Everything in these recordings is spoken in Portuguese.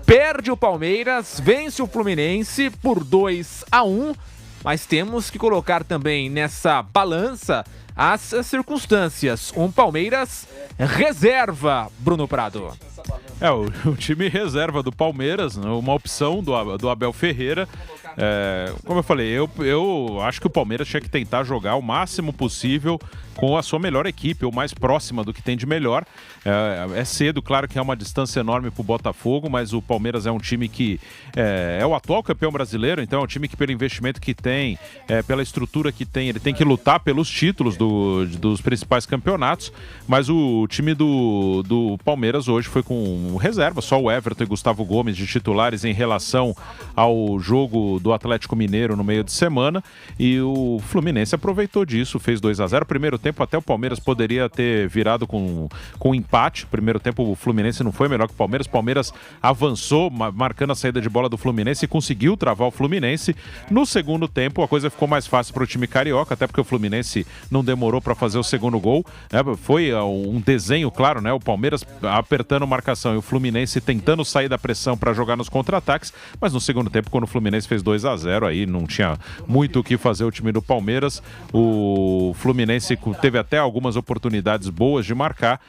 perde o Palmeiras, vence o Fluminense por 2-1, mas temos que colocar também nessa balança as circunstâncias. Um Palmeiras reserva, Bruno Prado. O time reserva do Palmeiras, uma opção do Abel Ferreira. Como eu falei, eu acho que o Palmeiras tinha que tentar jogar o máximo possível com a sua melhor equipe, ou mais próxima do que tem de melhor. É cedo, claro que é uma distância enorme para o Botafogo, mas o Palmeiras é um time que é o atual campeão brasileiro, então é um time que, pelo investimento que tem, pela estrutura que tem, ele tem que lutar pelos títulos dos principais campeonatos, mas o time do Palmeiras hoje foi com reserva, só o Everton e Gustavo Gomes de titulares em relação ao jogo do Atlético Mineiro no meio de semana, e o Fluminense aproveitou disso, fez 2-0. Primeiro tempo até o Palmeiras poderia ter virado com empate. Primeiro tempo o Fluminense não foi melhor que o Palmeiras avançou, marcando a saída de bola do Fluminense e conseguiu travar o Fluminense. No segundo tempo a coisa ficou mais fácil para o time carioca, até porque o Fluminense não demorou para fazer o segundo gol, foi um desenho claro, o Palmeiras apertando marcação e o Fluminense tentando sair da pressão para jogar nos contra-ataques, mas no segundo tempo, quando o Fluminense fez 2-0, aí não tinha muito o que fazer o time do Palmeiras. O Fluminense teve até algumas oportunidades boas de marcar.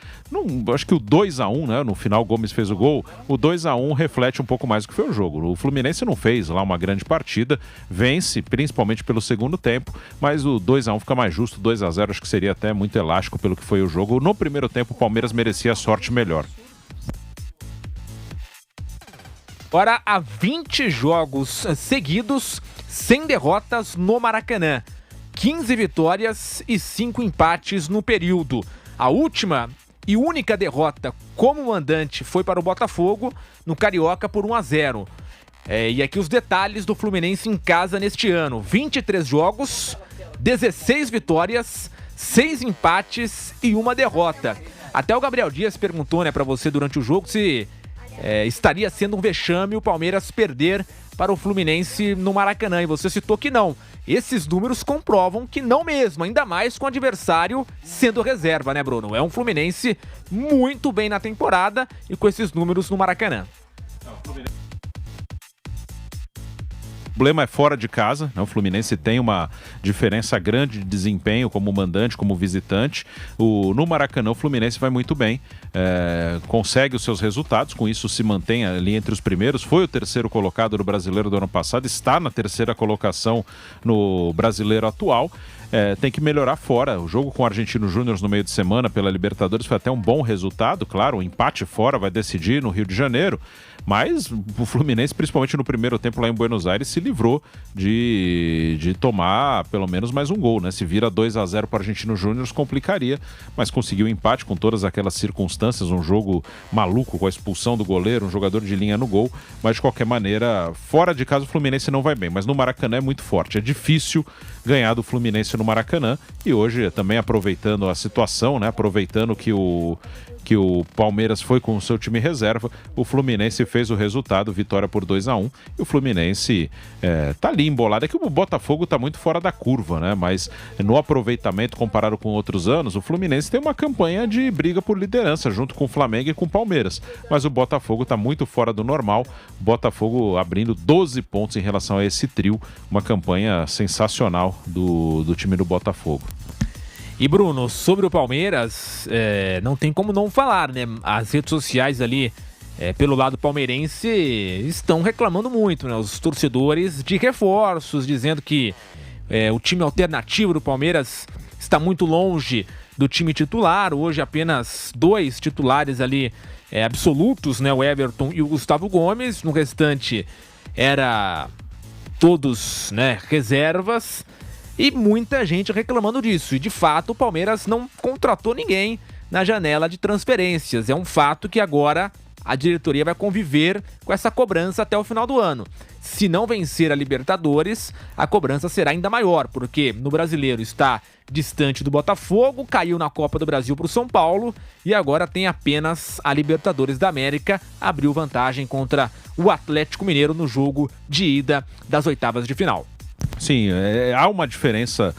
Acho que o 2-1, no final o Gomes fez o gol, o 2-1 reflete um pouco mais do que foi o jogo. O Fluminense não fez lá uma grande partida, vence, principalmente pelo segundo tempo, mas o 2-1 fica mais justo, 2-0 acho que seria até muito elástico pelo que foi o jogo. No primeiro tempo o Palmeiras merecia a sorte melhor. Agora há 20 jogos seguidos sem derrotas no Maracanã. 15 vitórias e 5 empates no período. A última e única derrota como mandante foi para o Botafogo no Carioca por 1-0. E aqui os detalhes do Fluminense em casa neste ano. 23 jogos, 16 vitórias, 6 empates e 1 derrota. Até o Gabriel Dias perguntou para você durante o jogo se estaria sendo um vexame o Palmeiras perder para o Fluminense no Maracanã, e você citou que não. Esses números comprovam que não mesmo, ainda mais com o adversário sendo reserva, né, Bruno? É um Fluminense muito bem na temporada e com esses números no Maracanã. O problema é fora de casa, o Fluminense tem uma diferença grande de desempenho como mandante, como visitante. No Maracanã o Fluminense vai muito bem, consegue os seus resultados, com isso se mantém ali entre os primeiros, foi o terceiro colocado no Brasileiro do ano passado, está na terceira colocação no Brasileiro atual. Tem que melhorar fora. O jogo com o Argentino Júnior no meio de semana pela Libertadores foi até um bom resultado, claro, o empate fora vai decidir no Rio de Janeiro, mas o Fluminense, principalmente no primeiro tempo lá em Buenos Aires, se livrou de tomar pelo menos mais um gol, Se vira 2-0 para o Argentino Júnior, complicaria, mas conseguiu o empate com todas aquelas circunstâncias, um jogo maluco com a expulsão do goleiro, um jogador de linha no gol, mas de qualquer maneira, fora de casa o Fluminense não vai bem, mas no Maracanã é muito forte, é difícil ganhar do Fluminense no Maracanã, e hoje também aproveitando a situação, aproveitando que o Palmeiras foi com o seu time reserva, o Fluminense fez o resultado, vitória por 2-1, e o Fluminense tá ali embolado. É que o Botafogo tá muito fora da curva, mas no aproveitamento comparado com outros anos, o Fluminense tem uma campanha de briga por liderança, junto com o Flamengo e com o Palmeiras, mas o Botafogo tá muito fora do normal, Botafogo abrindo 12 pontos em relação a esse trio, uma campanha sensacional do time do Botafogo. E Bruno, sobre o Palmeiras, não tem como não falar, As redes sociais ali, pelo lado palmeirense, estão reclamando muito, Os torcedores de reforços, dizendo que o time alternativo do Palmeiras está muito longe do time titular. Hoje apenas 2 titulares ali absolutos, O Everton e o Gustavo Gomes. No restante era todos, reservas. E muita gente reclamando disso. E de fato o Palmeiras não contratou ninguém na janela de transferências. É um fato que agora a diretoria vai conviver com essa cobrança até o final do ano. Se não vencer a Libertadores, a cobrança será ainda maior, porque no Brasileiro está distante do Botafogo, caiu na Copa do Brasil para o São Paulo e agora tem apenas a Libertadores da América, abriu vantagem contra o Atlético Mineiro no jogo de ida das oitavas de final. Sim, há uma diferença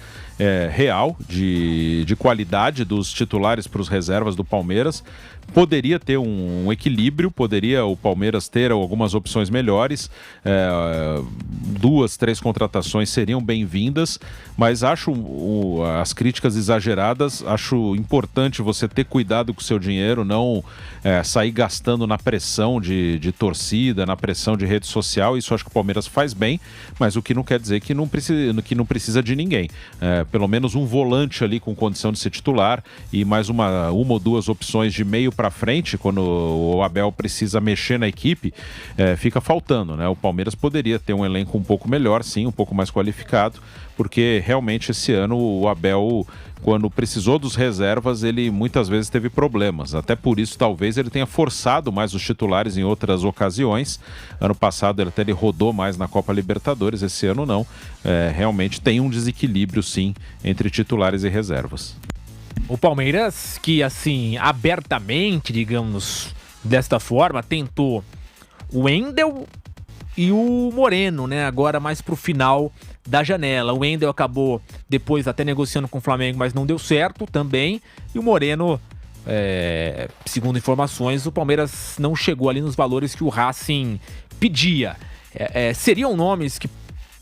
real de qualidade dos titulares para os reservas do Palmeiras. Poderia ter um equilíbrio, poderia o Palmeiras ter algumas opções melhores, 2, 3 contratações seriam bem-vindas, mas acho as críticas exageradas, acho importante você ter cuidado com o seu dinheiro, não sair gastando na pressão de torcida, na pressão de rede social. Isso acho que o Palmeiras faz bem, mas o que não quer dizer que não precisa de ninguém. Pelo menos um volante ali com condição de ser titular e mais uma ou duas opções de meio para frente, quando o Abel precisa mexer na equipe, fica faltando, né? O Palmeiras poderia ter um elenco um pouco melhor, sim, um pouco mais qualificado, porque realmente esse ano o Abel, quando precisou dos reservas, ele muitas vezes teve problemas. Até por isso, talvez ele tenha forçado mais os titulares em outras ocasiões. Ano passado ele rodou mais na Copa Libertadores, esse ano não. Realmente tem um desequilíbrio, sim, entre titulares e reservas. O Palmeiras, que assim, abertamente, digamos, desta forma, tentou o Wendel e o Moreno, né? Agora mais pro final da janela. O Wendel acabou depois até negociando com o Flamengo, mas não deu certo também. E o Moreno, segundo informações, o Palmeiras não chegou ali nos valores que o Racing pedia. Seriam nomes que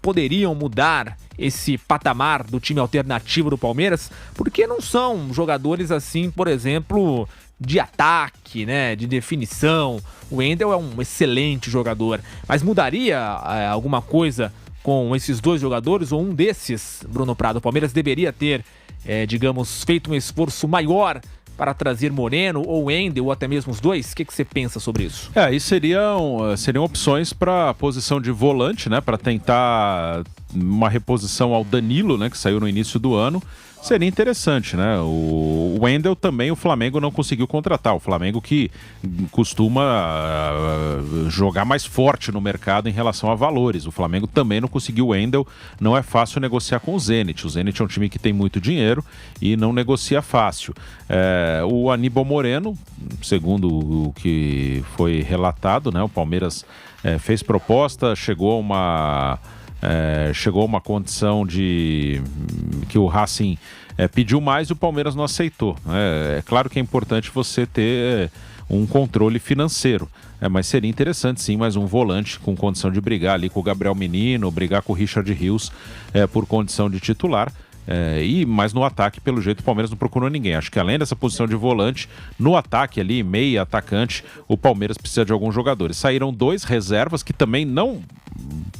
poderiam mudar esse patamar do time alternativo do Palmeiras, porque não são jogadores assim, por exemplo, de ataque, né, de definição. O Wendel é um excelente jogador, mas mudaria alguma coisa com esses dois jogadores, ou um desses, Bruno Prado? O Palmeiras deveria ter, digamos, feito um esforço maior para trazer Moreno ou Wendel, ou até mesmo os dois? O que você pensa sobre isso? Aí seriam opções para a posição de volante, né? Para tentar uma reposição ao Danilo, né? Que saiu no início do ano. Seria interessante, né? O Wendel também o Flamengo não conseguiu contratar. O Flamengo que costuma jogar mais forte no mercado em relação a valores. O Flamengo também não conseguiu o Wendel. Não é fácil negociar com o Zenit. O Zenit é um time que tem muito dinheiro e não negocia fácil. O Aníbal Moreno, segundo o que foi relatado, né? O Palmeiras fez proposta, chegou a uma condição de que o Racing pediu mais e o Palmeiras não aceitou. É claro que é importante você ter um controle financeiro, mas seria interessante sim mais um volante com condição de brigar ali com o Gabriel Menino, brigar com o Richard Rios por condição de titular. Mas no ataque, pelo jeito, o Palmeiras não procurou ninguém. Acho que além dessa posição de volante, no ataque ali, meia, atacante, o Palmeiras precisa de alguns jogadores. Saíram 2 reservas que também não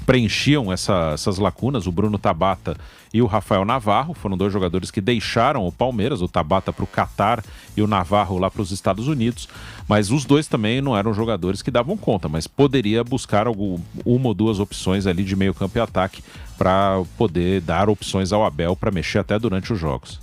preenchiam essas lacunas, o Bruno Tabata e o Rafael Navarro. Foram 2 jogadores que deixaram o Palmeiras, o Tabata para o Catar e o Navarro lá para os Estados Unidos, mas os 2 também não eram jogadores que davam conta, mas poderia buscar uma ou duas opções ali de meio campo e ataque para poder dar opções ao Abel para mexer até durante os jogos.